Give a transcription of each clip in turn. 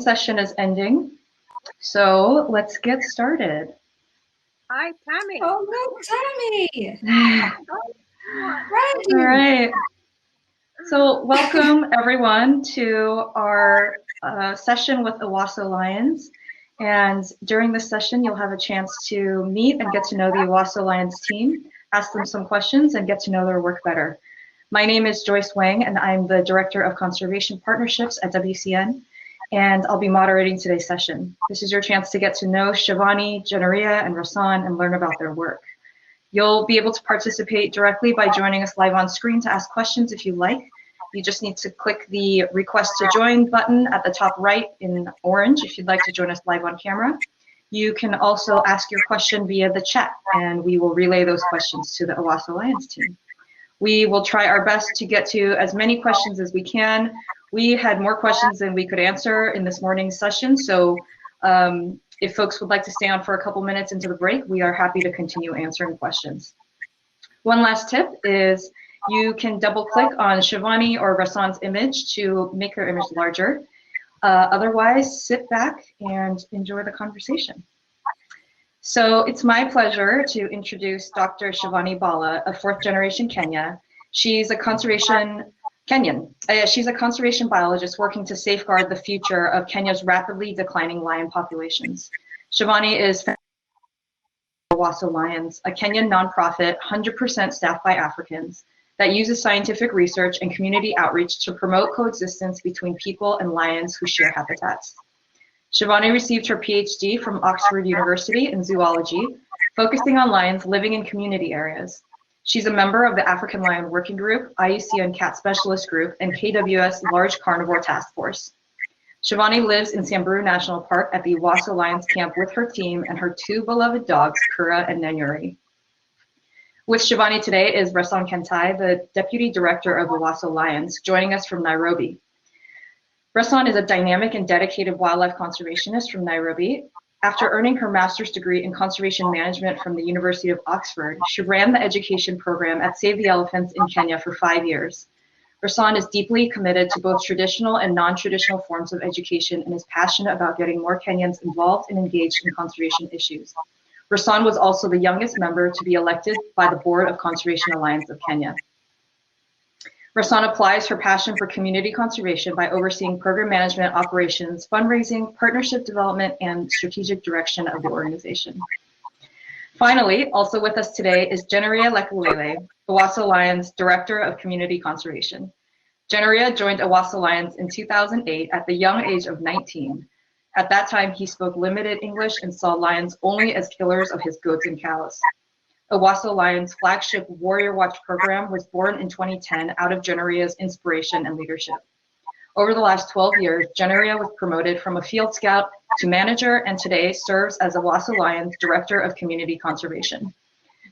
Session is ending, so let's get started. Hi, Tammy. Oh, look, Tammy. All right. So welcome everyone to our session with Ewaso Lions. And during this session, you'll have a chance to meet and get to know the Ewaso Lions team, ask them some questions, and get to know their work better. My name is Joyce Wang, and I'm the Director of Conservation Partnerships at WCN. And I'll be moderating today's session. This is your chance to get to know Shivani, Jeneria, and Resson and learn about their work. You'll be able to participate directly by joining us live on screen to ask questions if you like. You just need to click the request to join button at the top right in orange if you'd like to join us live on camera. You can also ask your question via the chat, and we will relay those questions to the Ewaso Lions team. We will try our best to get to as many questions as we can. We had more questions than we could answer in this morning's session, so if folks would like to stay on for a couple minutes into the break, we are happy to continue answering questions. One last tip is you can double click on Shivani or Resson's image to make their image larger. Otherwise, sit back and enjoy the conversation. So it's my pleasure to introduce Dr. Shivani Bhalla, a fourth generation Kenyan. She's a conservation biologist working to safeguard the future of Kenya's rapidly declining lion populations. Shivani is Ewaso Lions, a Kenyan nonprofit 100% staffed by Africans that uses scientific research and community outreach to promote coexistence between people and lions who share habitats. Shivani received her PhD from Oxford University in zoology, focusing on lions living in community areas. She's a member of the African Lion Working Group, IUCN Cat Specialist Group, and KWS Large Carnivore Task Force. Shivani lives in Samburu National Park at the Ewaso Lions camp with her team and her two beloved dogs, Kura and Nanyuri. With Shivani today is Resson Kantai, the Deputy Director of Ewaso Lions, joining us from Nairobi. Resson is a dynamic and dedicated wildlife conservationist from Nairobi. After earning her master's degree in conservation management from the University of Oxford, she ran the education program at Save the Elephants in Kenya for 5 years. Resson is deeply committed to both traditional and non-traditional forms of education and is passionate about getting more Kenyans involved and engaged in conservation issues. Resson was also the youngest member to be elected by the Board of Conservation Alliance of Kenya. Resson applies her passion for community conservation by overseeing program management, operations, fundraising, partnership development, and strategic direction of the organization. Finally, also with us today is Jeneria Lekilelei, Ewaso Lions Director of Community Conservation. Jeneria joined Ewaso Lions in 2008 at the young age of 19. At that time, he spoke limited English and saw lions only as killers of his goats and cows. Ewaso Lions' flagship Warrior Watch program was born in 2010 out of Jeneria's inspiration and leadership. Over the last 12 years, Jeneria was promoted from a field scout to manager and today serves as Ewaso Lions Director of Community Conservation.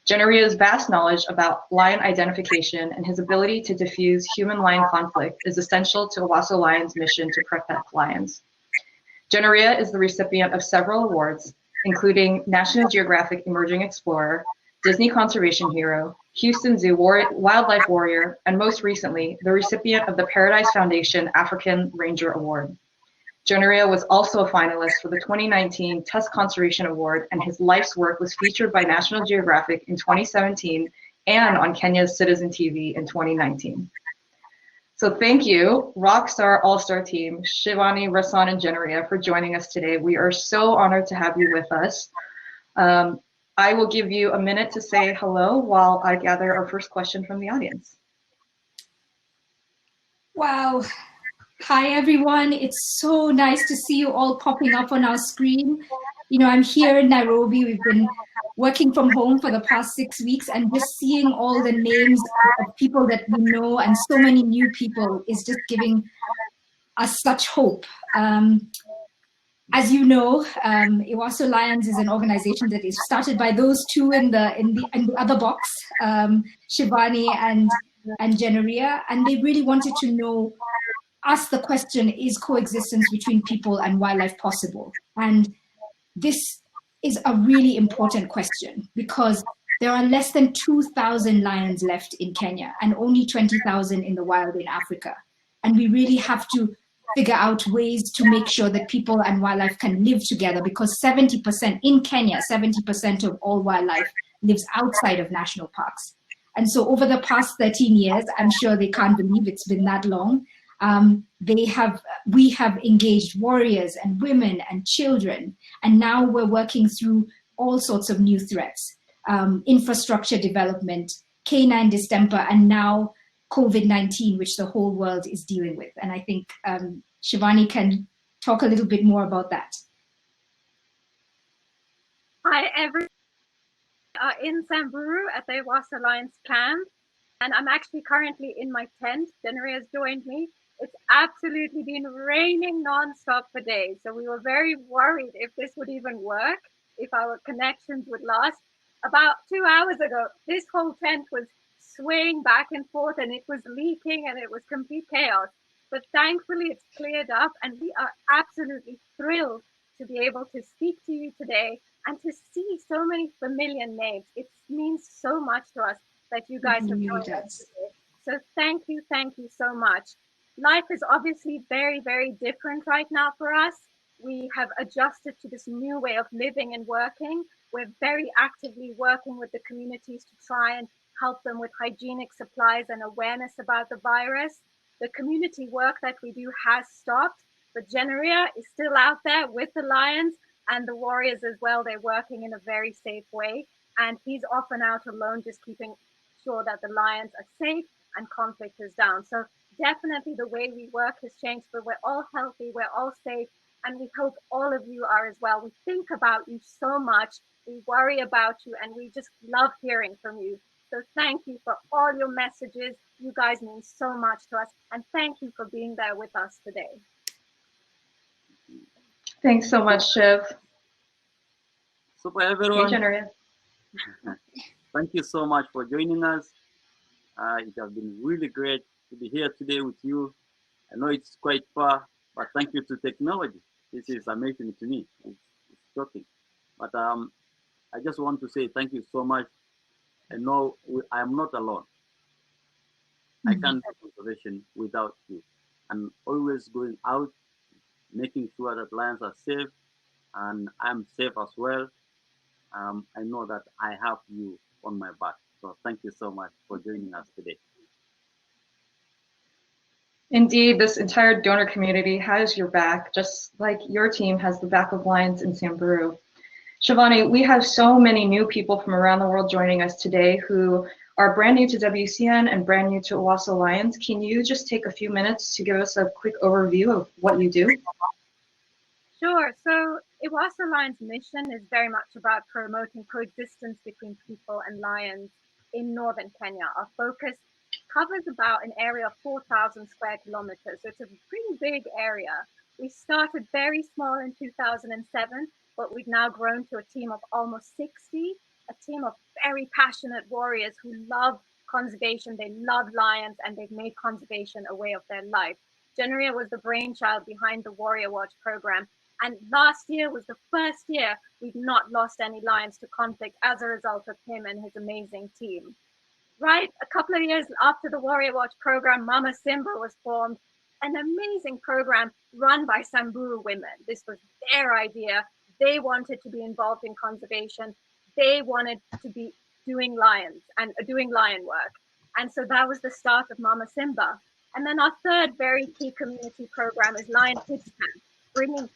Jeneria's vast knowledge about lion identification and his ability to diffuse human-lion conflict is essential to Ewaso Lions' mission to protect lions. Jeneria is the recipient of several awards, including National Geographic Emerging Explorer, Disney Conservation Hero, Houston Zoo Wildlife Warrior, and most recently, the recipient of the Paradise Foundation African Ranger Award. Jeneria was also a finalist for the 2019 Tusk Conservation Award, and his life's work was featured by National Geographic in 2017 and on Kenya's Citizen TV in 2019. So thank you, Rockstar All-Star team, Shivani, Resson, and Jeneria for joining us today. We are so honored to have you with us. I will give you a minute to say hello while I gather our first question from the audience. Wow. Hi, everyone. It's so nice to see you all popping up on our screen. You know, I'm here in Nairobi. We've been working from home for the past 6 weeks, and just seeing all the names of people that we know and so many new people is just giving us such hope. As you know, Ewaso Lions is an organization that is started by those two in the other box, Shivani and Jeneria, and they really wanted to ask the question, is coexistence between people and wildlife possible? And this is a really important question because there are less than 2,000 lions left in Kenya and only 20,000 in the wild in Africa. And we really have to figure out ways to make sure that people and wildlife can live together, because 70% in Kenya, 70% of all wildlife lives outside of national parks. And so over the past 13 years, I'm sure they can't believe it's been that long, we have engaged warriors and women and children, and now we're working through all sorts of new threats, infrastructure development, canine distemper, and now COVID-19, which the whole world is dealing with. And I think Shivani can talk a little bit more about that. Hi, everyone. In Samburu at the Ewaso Lions camp, and I'm actually currently in my tent. Jeneria has joined me. It's absolutely been raining nonstop for days, so we were very worried if this would even work, if our connections would last. About 2 hours ago, this whole tent was swaying back and forth, and it was leaking, and it was complete chaos. But thankfully, it's cleared up, and we are absolutely thrilled to be able to speak to you today and to see so many familiar names. It means so much to us that you guys have joined us today. So thank you so much. Life is obviously very, very different right now for us. We have adjusted to this new way of living and working. We're very actively working with the communities to try and help them with hygienic supplies and awareness about the virus. The community work that we do has stopped, but Jeneria is still out there with the lions and the warriors as well. They're working in a very safe way, and he's often out alone, just keeping sure that the lions are safe and conflict is down. So definitely the way we work has changed, but we're all healthy, we're all safe, and we hope all of you are as well. We think about you so much, we worry about you, and we just love hearing from you. So thank you for all your messages. You guys mean so much to us, and thank you for being there with us today. Thanks so much, Shiv. Super everyone. Hey, Thank you so much for joining us. It has been really great to be here today with you. I know it's quite far, but thank you to technology. This is amazing to me. It's shocking. But I just want to say thank you so much. I know I am not alone. I can't do conservation without you. I'm always going out, making sure that lions are safe, and I'm safe as well. I know that I have you on my back. So thank you so much for joining us today. Indeed, this entire donor community has your back, just like your team has the back of Lions in Samburu. Shivani, we have so many new people from around the world joining us today who are brand new to WCN and brand new to Ewaso Lions. Can you just take a few minutes to give us a quick overview of what you do? Sure. So Ewaso Lions' mission is very much about promoting coexistence between people and lions in northern Kenya. Our focus covers about an area of 4,000 square kilometers. So it's a pretty big area. We started very small in 2007, but we've now grown to a team of almost 60, a team of very passionate warriors who love conservation, they love lions, and they've made conservation a way of their life. Jeneria was the brainchild behind the Warrior Watch program, and last year was the first year we've not lost any lions to conflict as a result of him and his amazing team. Right, a couple of years after the Warrior Watch program, Mama Simba was formed, an amazing program run by Samburu women. This was their idea. They wanted to be involved in conservation. They wanted to be doing lions and doing lion work. And so that was the start of Mama Simba. And then our third very key community program is Lion Kids Camp, bringing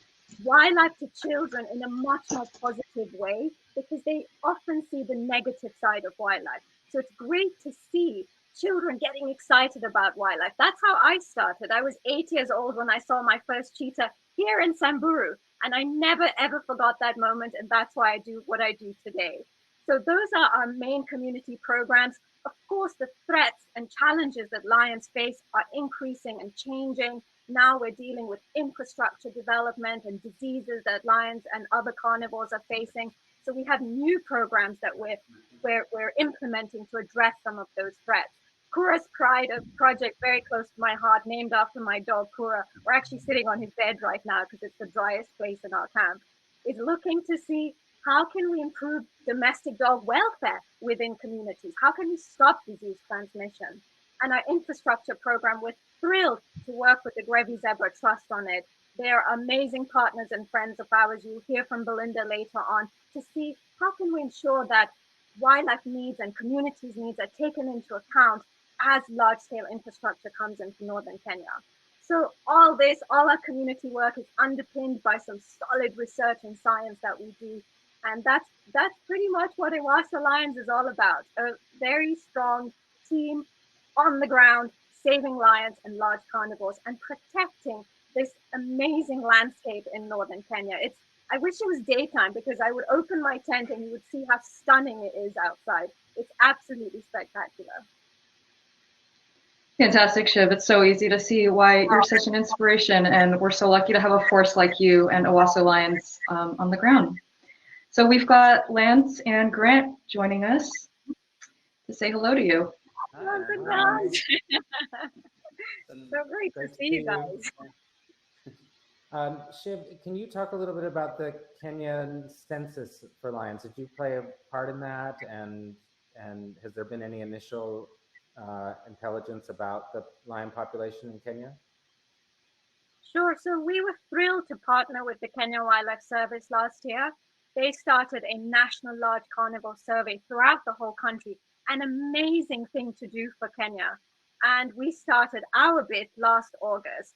wildlife to children in a much more positive way, because they often see the negative side of wildlife. So it's great to see children getting excited about wildlife. That's how I started. I was 8 years old when I saw my first cheetah here in Samburu, and I never ever forgot that moment, and that's why I do what I do today. So those are our main community programs. Of course, the threats and challenges that lions face are increasing and changing. Now we're dealing with infrastructure development and diseases that lions and other carnivores are facing. So we have new programs that we're implementing to address some of those threats. Kura's Pride, a project very close to my heart, named after my dog Kura. We're actually sitting on his bed right now because it's the driest place in our camp. Is looking to see how can we improve domestic dog welfare within communities? How can we stop disease transmission? And our infrastructure program, we're thrilled to work with the Grevi Zebra Trust on it. They're amazing partners and friends of ours. You'll hear from Belinda later on to see how can we ensure that wildlife needs and communities' needs are taken into account as large-scale infrastructure comes into northern Kenya. So all our community work is underpinned by some solid research and science that we do. And that's pretty much what Ewaso Lions is all about. A very strong team on the ground, saving lions and large carnivores and protecting this amazing landscape in northern Kenya. I wish it was daytime because I would open my tent and you would see how stunning it is outside. It's absolutely spectacular. Fantastic, Shiv. It's so easy to see why you're such an inspiration, and we're so lucky to have a force like you and Ewaso Lions on the ground. So we've got Lance and Grant joining us to say hello to you. So great to see you guys. Shiv, can you talk a little bit about the Kenyan census for lions? Did you play a part in that? And has there been any initial intelligence about the lion population in Kenya? Sure. So we were thrilled to partner with the Kenya Wildlife Service last year. They started a national large carnivore survey throughout the whole country, an amazing thing to do for Kenya. And we started our bit last August.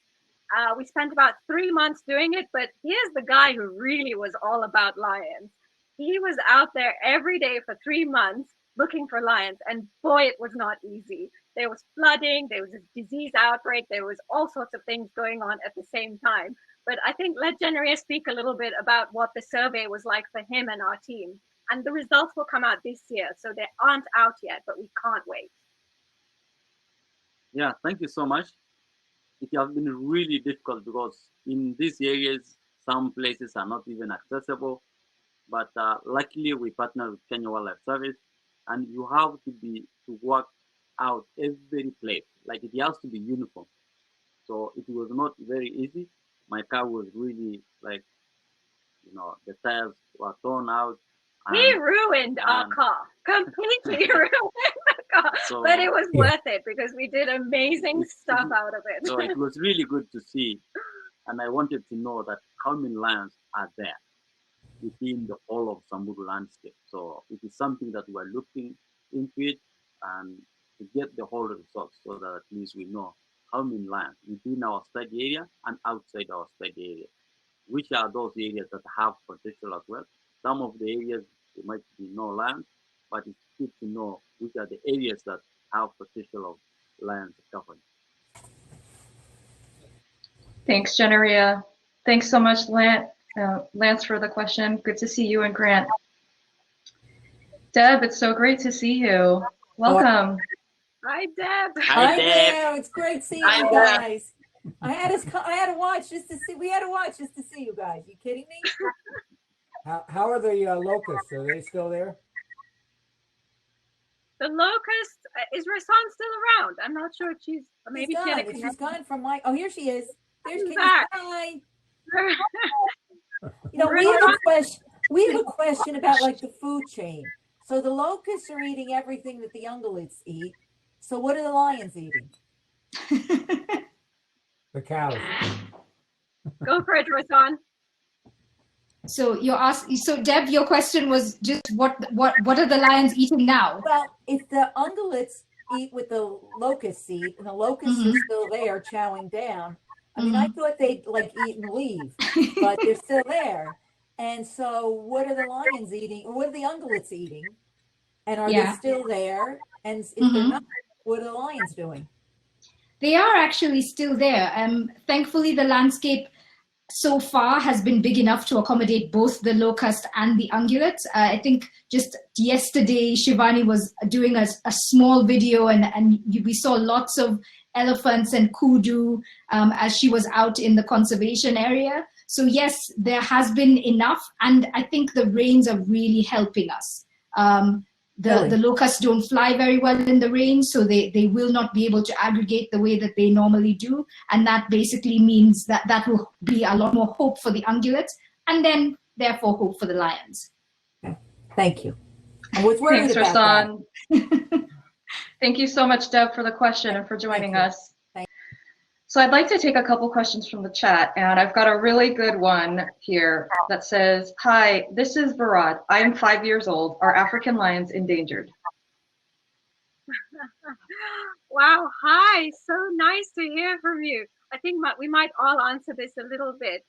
We spent about 3 months doing it, but here's the guy who really was all about lions. He was out there every day for 3 months looking for lions, and boy, it was not easy. There was flooding, there was a disease outbreak, there was all sorts of things going on at the same time. But I think let Jeneria speak a little bit about what the survey was like for him and our team. And the results will come out this year, so they aren't out yet, but we can't wait. Yeah, thank you so much. It has been really difficult because in these areas, some places are not even accessible. But luckily, we partner with Kenya Wildlife Service, and you have to work out every place. Like it has to be uniform. So it was not very easy. My car was really like, the tires were torn out. He ruined our car, completely ruined the car. So, but it was worth it because we did amazing stuff out of it. So it was really good to see. And I wanted to know that how many lions are there within the whole of Samburu landscape. So it is something that we're looking into it and to get the whole results so that at least we know how many lions within our study area and outside our study area. Which are those areas that have potential as well. Some of the areas there might be no lions, but it's good to know which are the areas that have potential of lions covered. Thanks, Jeneria. Thanks so much, Lance, for the question. Good to see you and Grant. Deb, it's so great to see you. Welcome. Hi, Deb. Hi there. It's great seeing you guys. I had to watch just to see. We had to watch just to see you guys. You kidding me? How are the locusts? Are they still there? The locust, is Resson still around? I'm not sure if she's maybe she's gone from my. Oh, here she is. There's Kenny. Hi. We have a question about like the food chain. So the locusts are eating everything that the ungulates eat. So what are the lions eating? The cows. Go for it, Resson. So Deb, your question was just what are the lions eating now? Well, if the ungulates eat what the locusts eat, and the locusts are still there chowing down, I mean, I thought they'd like eat and leave, but they're still there. And so what are the lions eating? Or what are the ungulates eating? And are they still there? And if they're not, what are the lions doing? They are actually still there. Thankfully, the landscape so far has been big enough to accommodate both the locust and the ungulates. I think just yesterday, Shivani was doing a small video and we saw lots of elephants and kudu as she was out in the conservation area. So yes, there has been enough, and I think the rains are really helping us. The locusts don't fly very well in the rain, so they will not be able to aggregate the way that they normally do. And that basically means that will be a lot more hope for the ungulates, and then therefore hope for the lions. Thank you. I was worried about that. Thank you so much, Deb, for the question and for joining us. So I'd like to take a couple questions from the chat, and I've got a really good one here that says, "Hi, this is Barad. I am 5 years old. Are African lions endangered?" Wow, hi, so nice to hear from you. I think we might all answer this a little bit.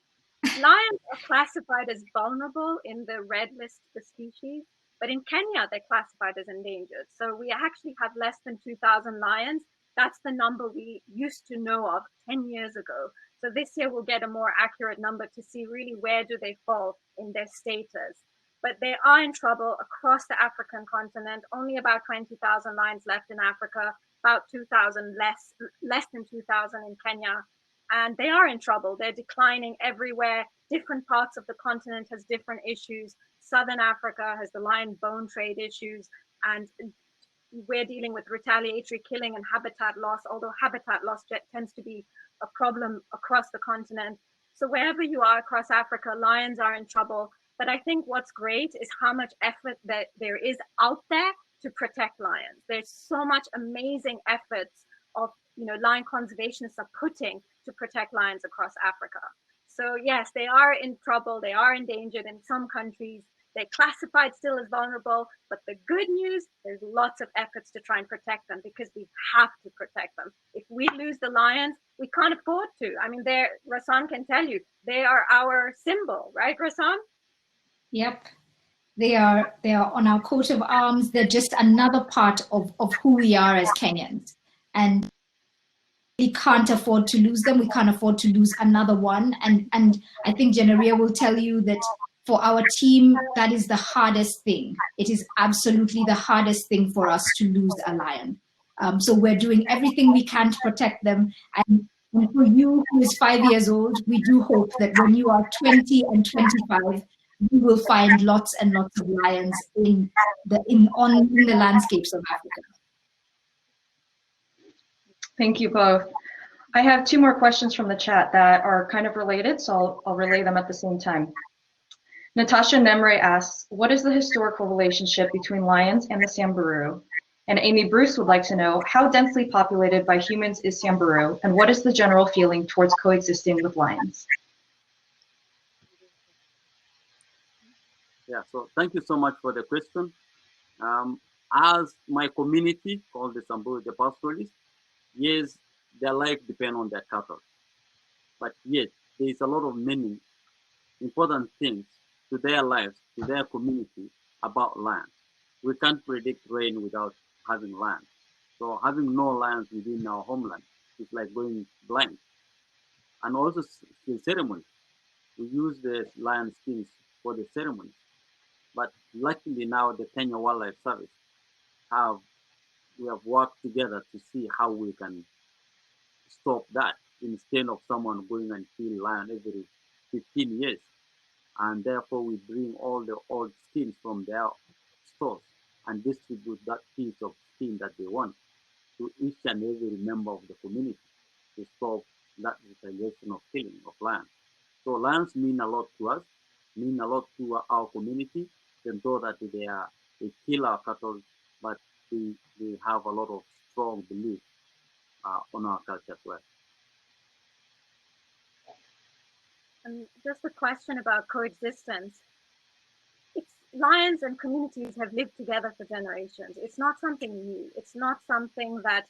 Lions are classified as vulnerable in the red list for species, but in Kenya, they're classified as endangered. So we actually have less than 2,000 lions. That's the number we used to know of 10 years ago. So this year we'll get a more accurate number to see really where do they fall in their status. But they are in trouble across the African continent. Only about 20,000 lions left in Africa, about 2,000 less than 2,000 in Kenya. And they are in trouble. They're declining everywhere. Different parts of the continent has different issues. Southern Africa has the lion bone trade issues, and we're dealing with retaliatory killing and habitat loss, although habitat loss tends to be a problem across the continent. So wherever you are across Africa, lions are in trouble. But I think what's great is how much effort that there is out there to protect lions. There's so much amazing efforts of lion conservationists are putting to protect lions across Africa. So yes, they are in trouble. They are endangered in some countries. They're classified still as vulnerable, but the good news, there's lots of efforts to try and protect them because we have to protect them. If we lose the lions, we can't afford to. I mean, Resson can tell you, they are our symbol, right, Resson? Yep. They are on our coat of arms. They're just another part of who we are as Kenyans. And we can't afford to lose them. We can't afford to lose another one. And I think Jeneria will tell you that for our team, that is the hardest thing. It is absolutely the hardest thing for us to lose a lion. So we're doing everything we can to protect them. And for you who is 5 years old, we do hope that when you are 20 and 25, you will find lots and lots of lions in the landscapes of Africa. Thank you both. I have two more questions from the chat that are kind of related, so I'll relay them at the same time. Natasha Nemre asks, what is the historical relationship between lions and the Samburu? And Amy Bruce would like to know, how densely populated by humans is Samburu, and what is the general feeling towards coexisting with lions? Yeah, so thank you so much for the question. As my community called the Samburu, the pastoralists, yes, their life depends on their cattle. But yet, there is a lot of many important things to their lives, to their community about land. We can't predict rain without having land. So having no land within our homeland is like going blind. And also the ceremony. We use the lion skins for the ceremony. But luckily now the Kenya Wildlife Service we have worked together to see how we can stop that instead of someone going and kill lion every 15 years. And therefore we bring all the old skins from their stores and distribute that piece of skin that they want to each and every member of the community to stop that retaliation of killing of lions. So lions mean a lot to us, mean a lot to our community, even though that they kill our cattle, but they have a lot of strong belief on our culture as well. And just a question about coexistence. Lions and communities have lived together for generations. It's not something new. It's not something that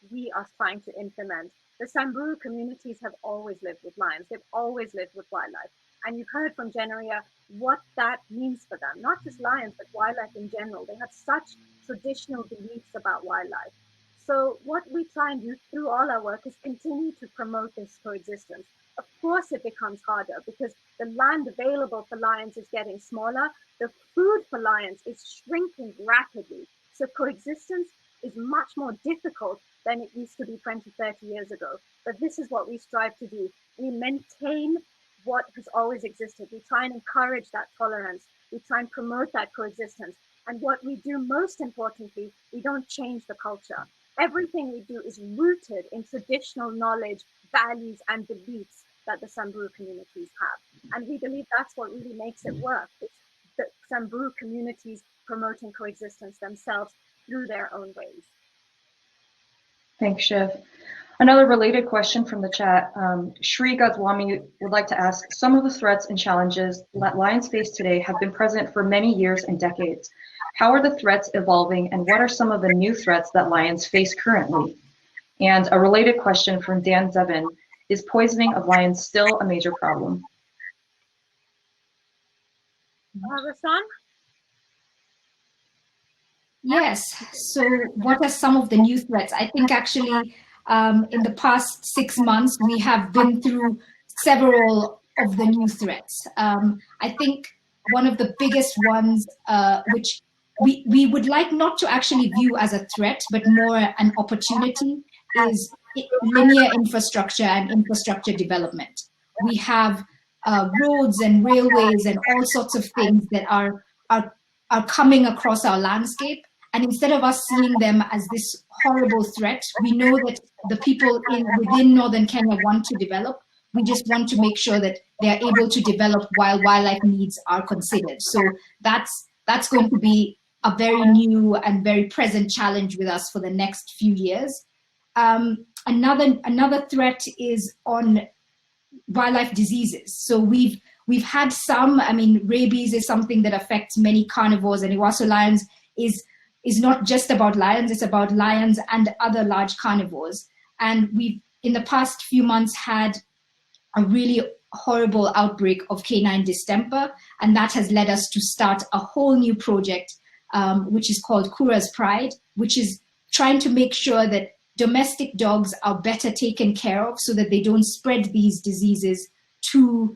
we are trying to implement. The Samburu communities have always lived with lions. They've always lived with wildlife. And you've heard from Jeneria what that means for them. Not just lions, but wildlife in general. They have such traditional beliefs about wildlife. So what we try and do through all our work is continue to promote this coexistence. Of course, it becomes harder because the land available for lions is getting smaller. The food for lions is shrinking rapidly. So coexistence is much more difficult than it used to be 20, 30 years ago. But this is what we strive to do. We maintain what has always existed. We try and encourage that tolerance. We try and promote that coexistence. And what we do most importantly, we don't change the culture. Everything we do is rooted in traditional knowledge, values, and beliefs that the Samburu communities have. And we believe that's what really makes it work. It's the Samburu communities promoting coexistence themselves through their own ways. Thanks, Shiv. Another related question from the chat, Shri Goswami would like to ask, some of the threats and challenges that lions face today have been present for many years and decades. How are the threats evolving, and what are some of the new threats that lions face currently? And a related question from Dan Zevin, is poisoning of lions still a major problem? Resson? Yes. So what are some of the new threats? I think actually in the past 6 months, we have been through several of the new threats. I think one of the biggest ones, which we would like not to actually view as a threat, but more an opportunity, is linear infrastructure and infrastructure development. We have roads and railways and all sorts of things that are coming across our landscape. And instead of us seeing them as this horrible threat, we know that the people within northern Kenya want to develop. We just want to make sure that they are able to develop while wildlife needs are considered. So that's going to be a very new and very present challenge with us for the next few years. Another threat is on wildlife diseases. So we've had some. I mean, rabies is something that affects many carnivores, and Ewaso Lions is not just about lions, it's about lions and other large carnivores. And we've, in the past few months, had a really horrible outbreak of canine distemper, and that has led us to start a whole new project, which is called Kura's Pride, which is trying to make sure that domestic dogs are better taken care of so that they don't spread these diseases to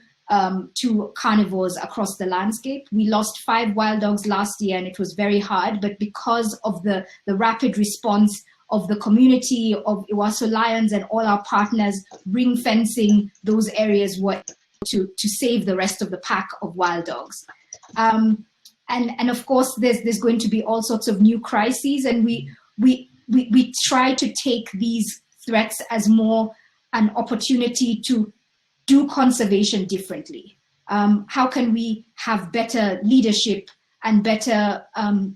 carnivores across the landscape. We lost 5 wild dogs last year, and it was very hard, but because of the rapid response of the community, of Ewaso Lions and all our partners ring fencing those areas to save the rest of the pack of wild dogs. And of course, there's going to be all sorts of new crises, and we try to take these threats as more an opportunity to do conservation differently. How can we have better leadership and better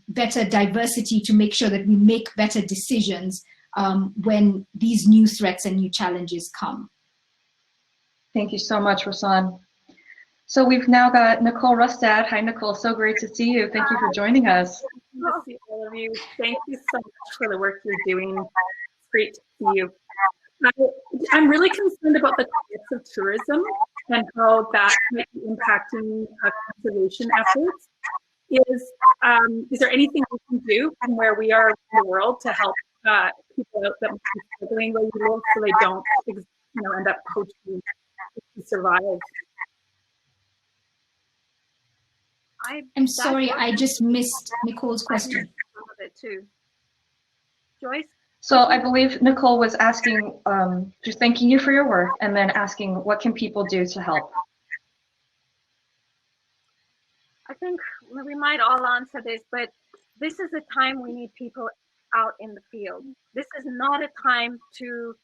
diversity to make sure that we make better decisions when these new threats and new challenges come? Thank you so much, Resson. So we've now got Nicole Rustad. Hi, Nicole. So great to see you. Thank you for joining us. Good to see all of you. Thank you so much for the work you're doing. It's great to see you. I'm really concerned about the types of tourism and how that might be impacting conservation efforts. Is there anything we can do from where we are in the world to help people out that might be struggling where we live so they don't end up poaching to survive? I'm sorry, I just missed Nicole's question. Some of it too. Joyce? So I believe Nicole was asking, just thanking you for your work, and then asking what can people do to help? I think we might all answer this, but this is a time we need people out in the field. This is not a time to,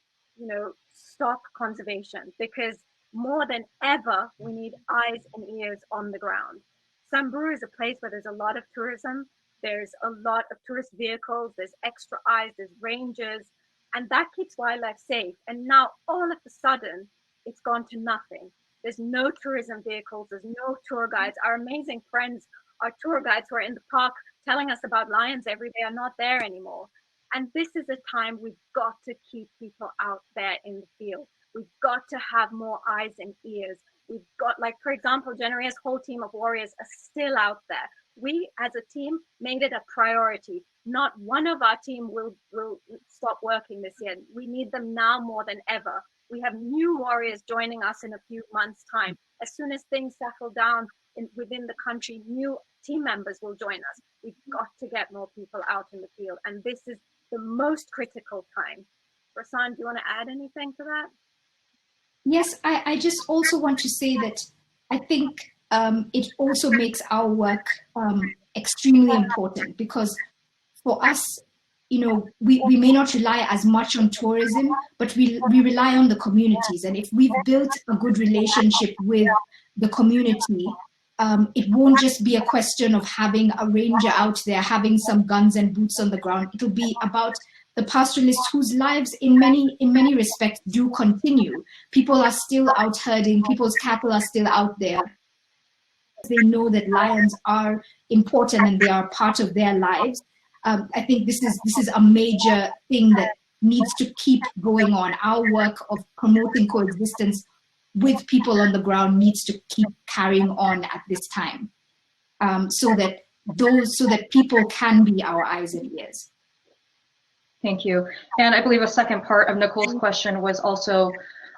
stop conservation, because more than ever, we need eyes and ears on the ground. Samburu is a place where there's a lot of tourism. There's a lot of tourist vehicles, there's extra eyes, there's rangers, and that keeps wildlife safe. And now all of a sudden, it's gone to nothing. There's no tourism vehicles, there's no tour guides. Our amazing friends, our tour guides who are in the park telling us about lions every day are not there anymore. And this is a time we've got to keep people out there in the field. We've got to have more eyes and ears. We've got, for example, Jeneria's whole team of warriors are still out there. We as a team made it a priority. Not one of our team will stop working this year. We need them now more than ever. We have new warriors joining us in a few months' time. As soon as things settle down within the country, new team members will join us. We've got to get more people out in the field, and this is the most critical time. Resson, do you want to add anything to that? Yes, I just also want to say that I think it also makes our work extremely important, because for us, we may not rely as much on tourism, but we rely on the communities. And if we've built a good relationship with the community, it won't just be a question of having a ranger out there, having some guns and boots on the ground. It'll be about the pastoralists whose lives in many respects do continue. People are still out herding, people's cattle are still out there. They know that lions are important and they are part of their lives. I think this is a major thing that needs to keep going on. Our work of promoting coexistence with people on the ground needs to keep carrying on at this time, so that people can be our eyes and ears. Thank you. And I believe a second part of Nicole's question was also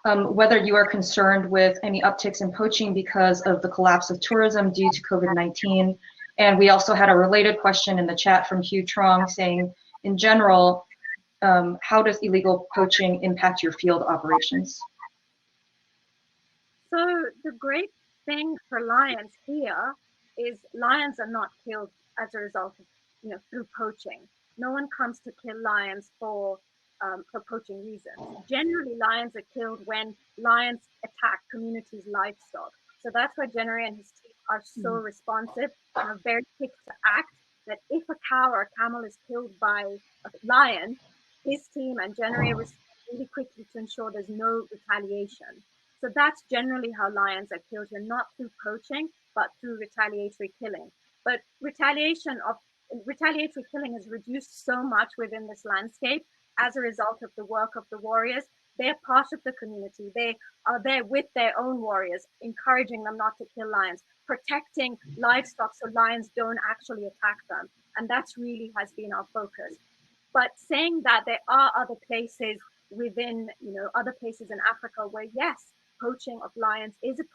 whether you are concerned with any upticks in poaching because of the collapse of tourism due to COVID-19. And we also had a related question in the chat from Hugh Trong saying, in general, how does illegal poaching impact your field operations? So the great thing for lions here is lions are not killed as a result of, through poaching. No one comes to kill lions for poaching reasons. Generally, lions are killed when lions attack communities' livestock. So that's why Jeneria and his team are so responsive and are very quick to act, that if a cow or a camel is killed by a lion, his team and Jeneria respond really quickly to ensure there's no retaliation. So that's generally how lions are killed here, not through poaching, but through retaliatory killing. But retaliatory killing has reduced so much within this landscape as a result of the work of the warriors. They're part of the community. They are there with their own warriors, encouraging them not to kill lions, protecting livestock so lions don't actually attack them. And that's really has been our focus. But saying that, there are other places within, other places in Africa where, yes, poaching of lions is a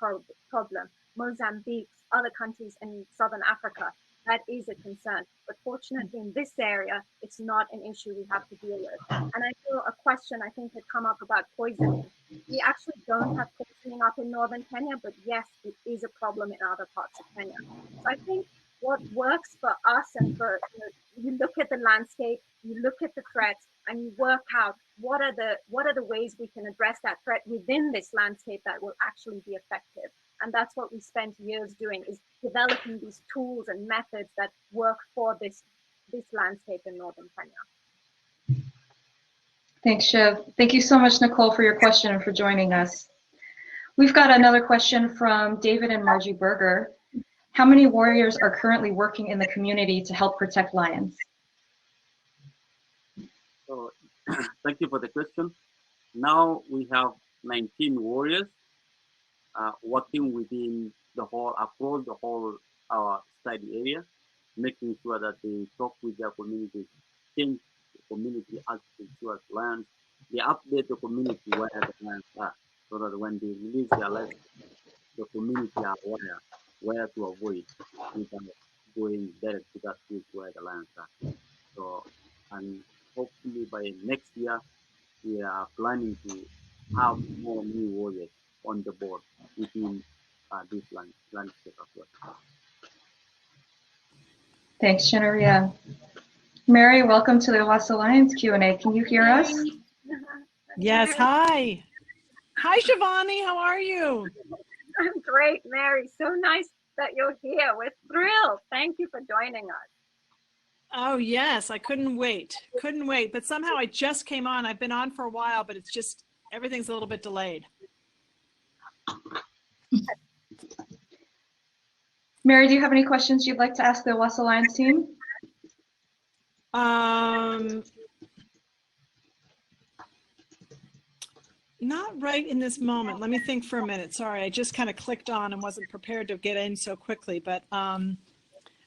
problem. Mozambique, other countries in Southern Africa, that is a concern. But fortunately, in this area, it's not an issue we have to deal with. And I know a question I think had come up about poisoning. We actually don't have poisoning up in northern Kenya, but yes, it is a problem in other parts of Kenya. So I think what works for us and for, you look at the landscape, you look at the threats, and you work out what are the ways we can address that threat within this landscape that will actually be effective. And that's what we spent years doing, is developing these tools and methods that work for this landscape in northern Kenya. Thanks, Shiv. Thank you so much, Nicole, for your question and for joining us. We've got another question from David and Margie Berger. How many warriors are currently working in the community to help protect lions? So, thank you for the question. Now we have 19 warriors working within across the whole study area, making sure that they talk with their communities, change the community attitude towards lions. They update the community where the lions are, so that when they release their lions, the community are aware where to avoid without going direct to that place where the lions are. So, and hopefully by next year, we are planning to have more new warriors on the board within this landscape as well. Thanks, Jeneria. Mary, welcome to the Ewaso Lions Q&A. Can you hear us? Yes, hi. Hi, Shivani, how are you? I'm great, Mary. So nice that you're here. We're thrilled. Thank you for joining us. Oh, yes, I couldn't wait. Couldn't wait. But somehow I just came on. I've been on for a while, but it's just, everything's a little bit delayed. Mary, do you have any questions you'd like to ask the Ewaso Lions team? Not right in this moment. Let me think for a minute. Sorry, I just kind of clicked on and wasn't prepared to get in so quickly. But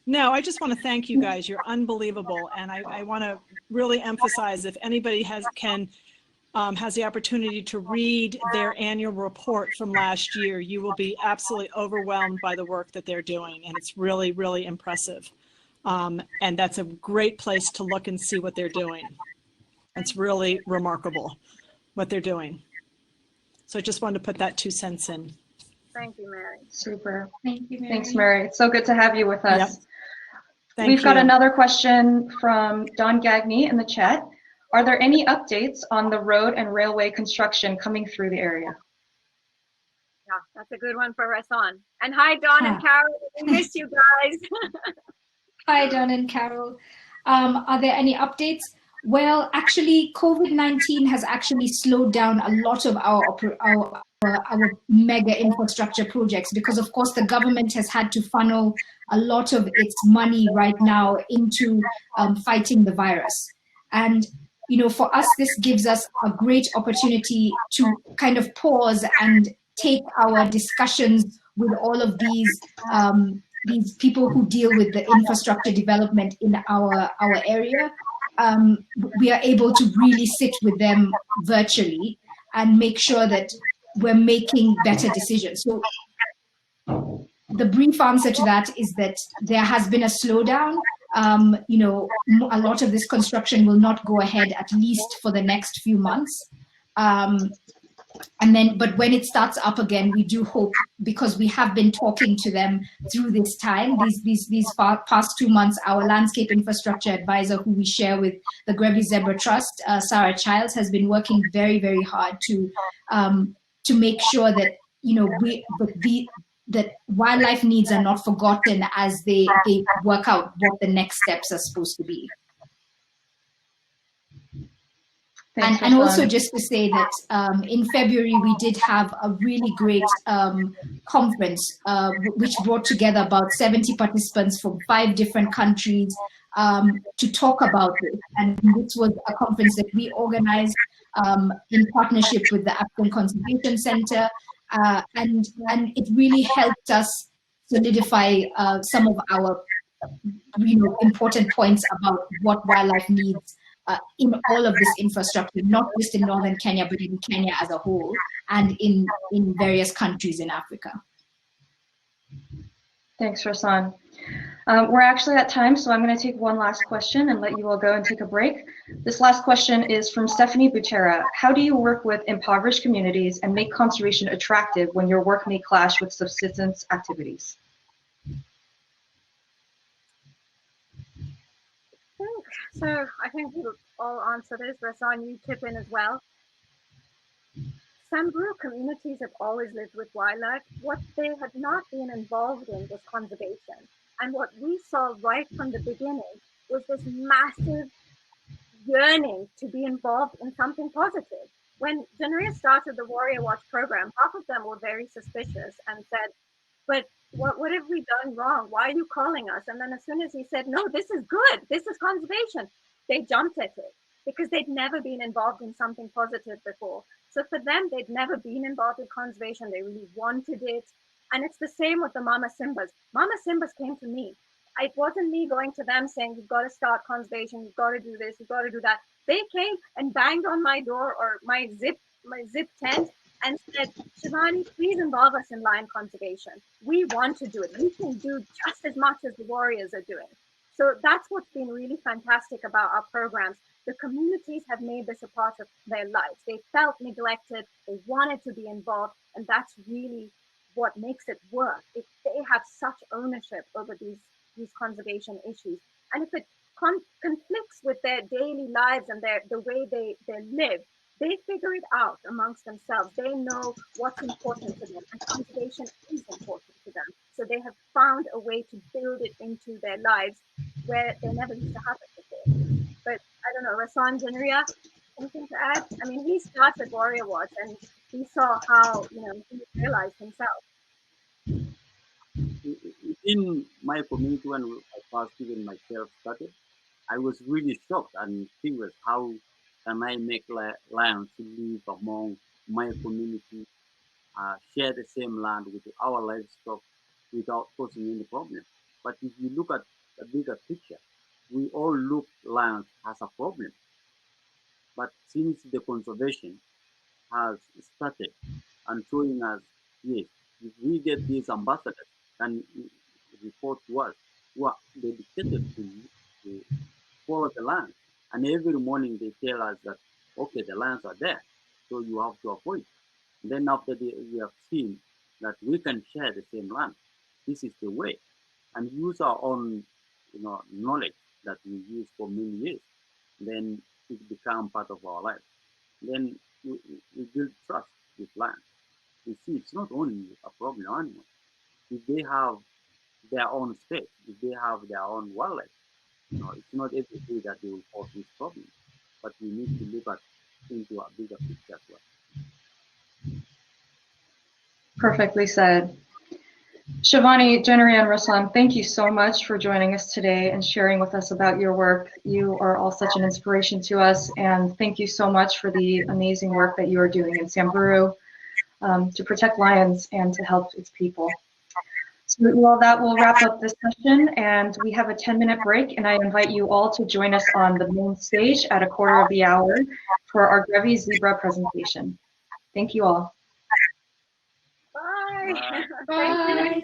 no, I just want to thank you guys. You're unbelievable. And I want to really emphasize, if anybody has the opportunity to read their annual report from last year, you will be absolutely overwhelmed by the work that they're doing. And it's really, really impressive. And that's a great place to look and see what they're doing. It's really remarkable what they're doing. So I just wanted to put that 2 cents in. Thank you, Mary. Super. Thank you, Mary. Thanks, Mary. It's so good to have you with us. Yep. We've got another question from Don Gagney in the chat. Are there any updates on the road and railway construction coming through the area? Yeah, that's a good one for Resson. And hi, Don and Carol. We miss you guys. Hi, Don and Carol. Are there any updates? Well, actually, COVID-19 has actually slowed down a lot of our mega infrastructure projects because, of course, the government has had to funnel a lot of its money right now into fighting the virus. And, for us, this gives us a great opportunity to kind of pause and take our discussions with all of these people who deal with the infrastructure development in our area. We are able to really sit with them virtually and make sure that we're making better decisions. So the brief answer to that is that there has been a slowdown. A lot of this construction will not go ahead, at least for the next few months. But when it starts up again, we do hope, because we have been talking to them through this time, these past 2 months, our landscape infrastructure advisor, who we share with the Grebi Zebra Trust, Sarah Childs, has been working very, very hard to make sure that that wildlife needs are not forgotten as they work out what the next steps are supposed to be. And also just to say that in February, we did have a really great conference, which brought together about 70 participants from 5 different countries to talk about this. And this was a conference that we organized in partnership with the African Conservation Center. And it really helped us solidify some of our important points about what wildlife needs in all of this infrastructure, not just in northern Kenya, but in Kenya as a whole, and in various countries in Africa. Thanks, Resson. We're actually at time, so I'm going to take one last question and let you all go and take a break. This last question is from Stephanie Butera. How do you work with impoverished communities and make conservation attractive when your work may clash with subsistence activities? So I think we'll all answer this. Resson, you chip in as well. Samburu communities have always lived with wildlife. What they had not been involved in was conservation. And what we saw right from the beginning was this massive yearning to be involved in something positive. When Jeneria started the Warrior Watch program, half of them were very suspicious and said, but what have we done wrong? Why are you calling us? And then as soon as he said, no, this is good, this is conservation, they jumped at it because they'd never been involved in something positive before. So for them, they'd never been involved in conservation. They really wanted it. And it's the same with the Mama Simbas. Mama Simbas came to me. It wasn't me going to them saying, you've got to start conservation, you've got to do this, you've got to do that. They came and banged on my door or my zip tent and said, Shivani, please involve us in lion conservation. We want to do it. We can do just as much as the warriors are doing. So that's what's been really fantastic about our programs. The communities have made this a part of their lives. They felt neglected, they wanted to be involved, and that's really what makes it work. If they have such ownership over these conservation issues, and if it conflicts with their daily lives and the way they live, they figure it out amongst themselves. They know what's important to them, and conservation is important to them. So they have found a way to build it into their lives where they never used to have it before. But I don't know, Resson, Jeneria, anything to add? I mean, he started Warrior Watch and he saw how, he realized himself. In my community, when I first even myself started, I was really shocked and curious how can I make lions to live among my community, share the same land with our livestock without causing any problem. But if you look at the bigger picture, we all look lions as a problem. But since the conservation has started and showing us, yes, if we get these ambassadors and report to us who are dedicated to follow the land, and every morning they tell us that, okay, the lions are there, so you have to avoid. And then after we have seen that we can share the same land, this is the way, and use our own, knowledge that we use for many years. Then it becomes part of our life. Then we build trust with land. You see, it's not only a problem animal. If they have their own state, if they have their own wildlife, it's not every day that they will cause this problem. but we need to look at into a bigger picture as well. Perfectly said. Shivani, Jeneria, and Resson, thank you so much for joining us today and sharing with us about your work. You are all such an inspiration to us, and thank you so much for the amazing work that you are doing in Samburu to protect lions and to help its people. So well, that will wrap up this session, and we have a 10-minute break, and I invite you all to join us on the main stage at 1/4 for our Grevy's Zebra presentation. Thank you all. Bye. Bye. Bye.